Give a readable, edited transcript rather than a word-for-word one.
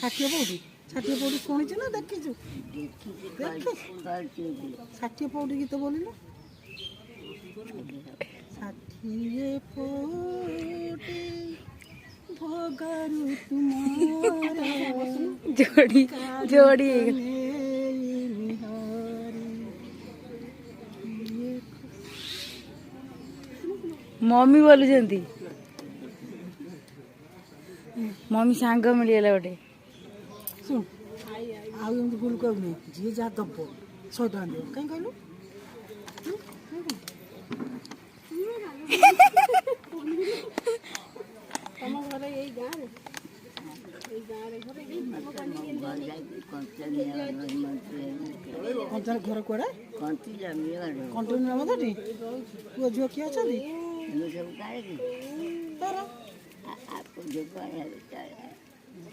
ଷାଠିଏ ପଉଠି ଶୁଣିଛୁ ନା ଦେଖିଛୁ? ଷାଠିଏ ପଉଠି ଗୀତ ବୋଲିଲୁ। ଷାଠିଏ ପଉଠି ଭୋଗରୁ ତୁମର जोड़ी जोड़ी मम्मी बोलुଛନ୍ତି मम्मी सांग मिलगला गोटे ଶୁଣ ଆଉ ଏମିତି ଭୁଲ କରୁନି। ଯିଏ ଯାହା ଦବ 100 ଟଙ୍କା ଦିଅ କାହିଁ କହିଲୁ? ତମ ଘରେ ଏଇ ଗାଁରେ କଞ୍ଚା ଘର କୁଆଡ଼େ କଣ୍ଟିନ୍ୟୁ ନେବ ସେଠି? ପୁଅ ଝିଅ କିଏ ଅଛନ୍ତି? ତାର